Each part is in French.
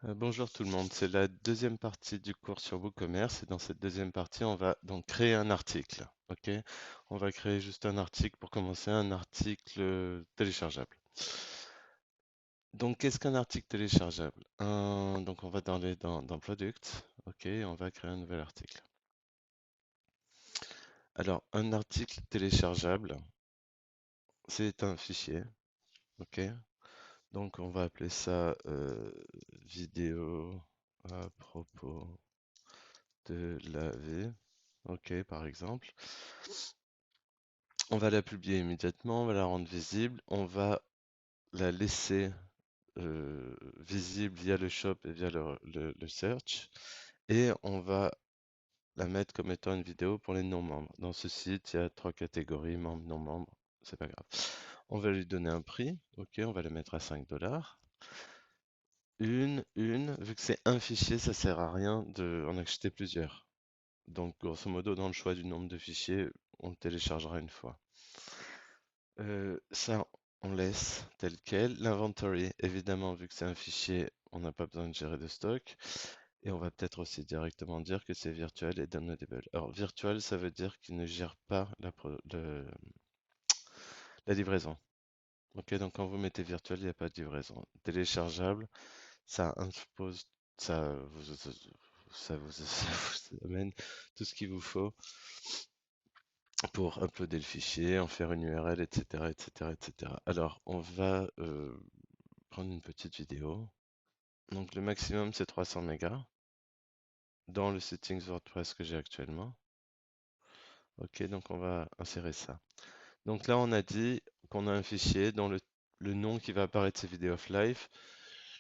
Bonjour tout le monde, c'est la deuxième partie du cours sur WooCommerce et dans cette deuxième partie, on va donc créer un article. Ok? On va créer juste un article pour commencer, un article téléchargeable. Donc, qu'est-ce qu'un article téléchargeable? Donc, on va dans Product, ok, on va créer un nouvel article. Alors, un article téléchargeable, c'est un fichier, ok? Donc, on va appeler ça vidéo à propos de la vie. Ok, par exemple. On va la publier immédiatement, on va la rendre visible, on va la laisser visible via le shop et via le search, et on va la mettre comme étant une vidéo pour les non-membres. Dans ce site, il y a trois catégories, membres, non-membres, c'est pas grave. On va lui donner un prix, ok, on va le mettre à 5 $. Vu que c'est un fichier, ça sert à rien d'en acheter plusieurs. Donc, grosso modo, dans le choix du nombre de fichiers, on le téléchargera une fois. Ça, on laisse tel quel. L'inventory, évidemment, vu que c'est un fichier, on n'a pas besoin de gérer de stock. Et on va peut-être aussi directement dire que c'est virtuel et downloadable. Alors, virtuel, ça veut dire qu'il ne gère pas la livraison. Ok, donc quand vous mettez virtuel, il n'y a pas de livraison. Téléchargeable, ça impose, ça vous amène tout ce qu'il vous faut pour uploader le fichier, en faire une URL, etc., etc., etc. Alors, on va prendre une petite vidéo. Donc, le maximum, c'est 300 mégas dans le settings WordPress que j'ai actuellement. Ok, donc on va insérer ça. Donc là, on a dit qu'on a un fichier dont le nom qui va apparaître, c'est Video of Life.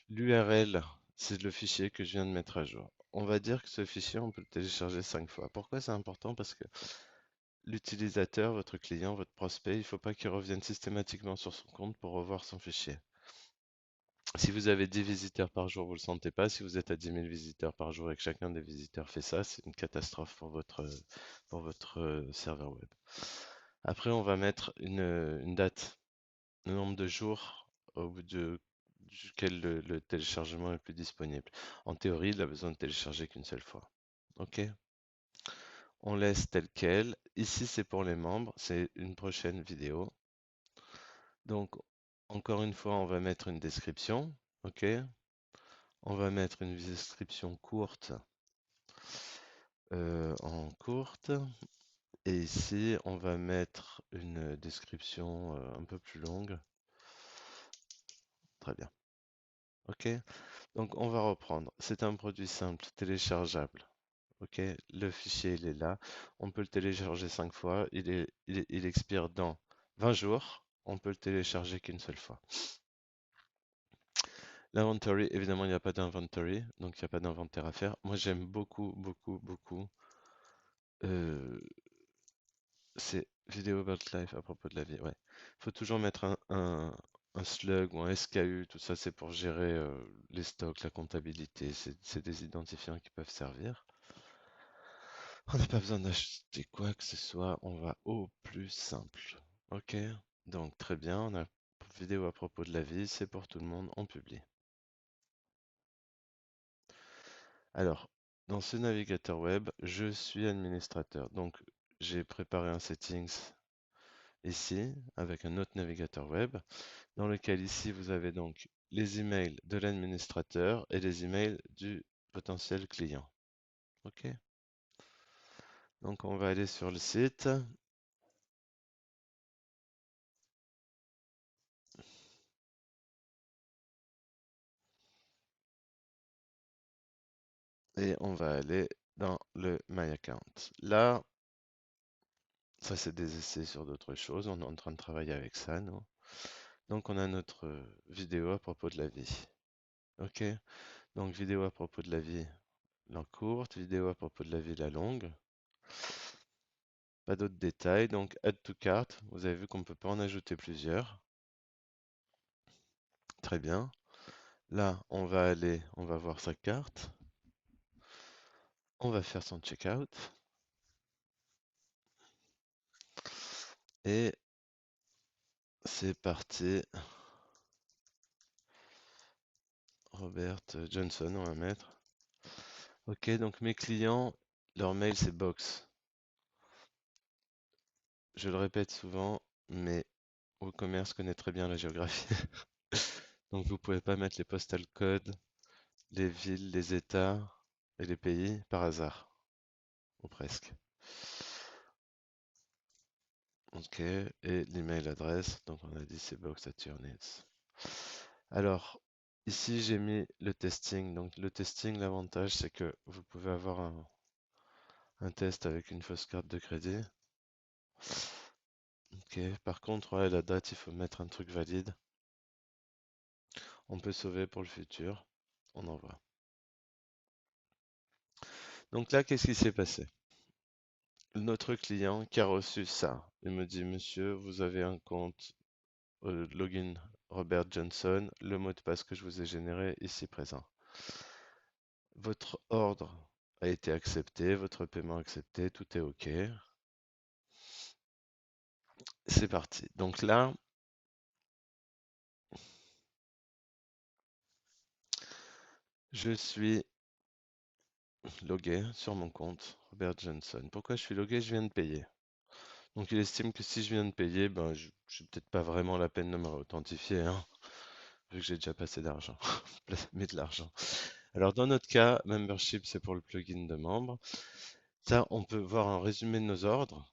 L'URL, c'est le fichier que je viens de mettre à jour. On va dire que ce fichier, on peut le télécharger 5 fois. Pourquoi c'est important? Parce que l'utilisateur, votre client, votre prospect, il ne faut pas qu'il revienne systématiquement sur son compte pour revoir son fichier. Si vous avez 10 visiteurs par jour, vous ne le sentez pas. Si vous êtes à 10 000 visiteurs par jour et que chacun des visiteurs fait ça, c'est une catastrophe pour votre serveur web. Après, on va mettre une date, le nombre de jours au bout duquel le téléchargement est le plus disponible. En théorie, il a besoin de télécharger qu'une seule fois. OK? On laisse tel quel. Ici, c'est pour les membres. C'est une prochaine vidéo. Donc, encore une fois, on va mettre une description. OK? On va mettre une description courte en courte. Et ici, on va mettre une description un peu plus longue. Très bien. OK? Donc, on va reprendre. C'est un produit simple, téléchargeable. OK? Le fichier, il est là. On peut le télécharger 5 fois. Il expire dans 20 jours. On peut le télécharger qu'une seule fois. L'inventory, évidemment, il n'y a pas d'inventory, donc il n'y a pas d'inventaire à faire. Moi, j'aime beaucoup, beaucoup, beaucoup. euh, c'est Video About Life à propos de la vie. Ouais. Il faut toujours mettre un slug ou un SKU. Tout ça, c'est pour gérer les stocks, la comptabilité. C'est des identifiants qui peuvent servir. On n'a pas besoin d'acheter quoi que ce soit. On va au plus simple. OK? Donc, très bien. On a vidéo à propos de la vie. C'est pour tout le monde. On publie. Alors, dans ce navigateur web, je suis administrateur. Donc, j'ai préparé un settings ici avec un autre navigateur web dans lequel ici vous avez donc les emails de l'administrateur et les emails du potentiel client. OK? Donc, on va aller sur le site et on va aller dans le My Account. Là, ça c'est des essais sur d'autres choses. On est en train de travailler avec ça, nous. Donc, on a notre vidéo à propos de la vie. OK? Donc, vidéo à propos de la vie, la courte, vidéo à propos de la vie, la longue. Pas d'autres détails. Donc, add to cart. Vous avez vu qu'on peut pas en ajouter plusieurs. Très bien. Là, on va aller, on va voir sa carte. On va faire son checkout. Et c'est parti. Robert Johnson, on va mettre. Ok, donc mes clients, leur mail c'est box. Je le répète souvent, mais WooCommerce connaît très bien la géographie. Donc vous pouvez pas mettre les postal codes, les villes, les États et les pays par hasard, ou presque. Ok, et l'email adresse, donc on a dit c'est box at your needs. Alors, ici j'ai mis le testing. Donc le testing, l'avantage c'est que vous pouvez avoir un test avec une fausse carte de crédit. Ok, par contre, ouais, la date, il faut mettre un truc valide. On peut sauver pour le futur. On envoie. Donc là, qu'est-ce qui s'est passé? Notre client qui a reçu ça, il me dit, monsieur, vous avez un compte login Robert Johnson, le mot de passe que je vous ai généré ici présent. Votre ordre a été accepté, votre paiement accepté, tout est OK. C'est parti. Donc là, je suis logué sur mon compte Robert Johnson. Pourquoi je suis logué? Je viens de payer. Donc il estime que si je viens de payer, ben, je n'ai peut-être pas vraiment la peine de me réauthentifier, hein, vu que j'ai déjà passé d'argent, mis de l'argent. Alors dans notre cas, membership, c'est pour le plugin de membre. Ça, on peut voir un résumé de nos ordres.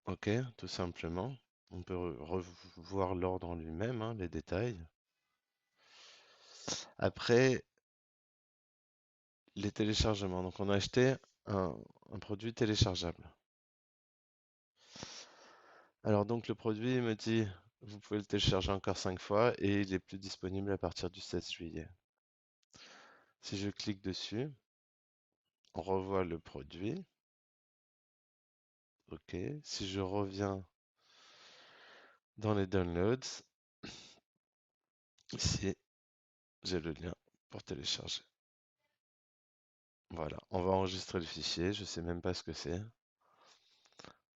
OK, tout simplement. On peut revoir l'ordre en lui-même, hein, les détails. Après, les téléchargements. Donc on a acheté un produit téléchargeable. Alors donc le produit il me dit, vous pouvez le télécharger encore 5 fois et il est plus disponible à partir du 16 juillet. Si je clique dessus, on revoit le produit. OK. Si je reviens dans les downloads, ici, j'ai le lien pour télécharger. Voilà, on va enregistrer le fichier, je sais même pas ce que c'est.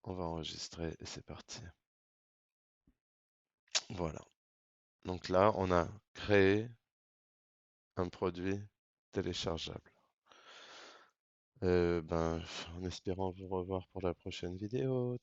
On va enregistrer et c'est parti. Voilà. Donc là, on a créé un produit téléchargeable. En espérant vous revoir pour la prochaine vidéo.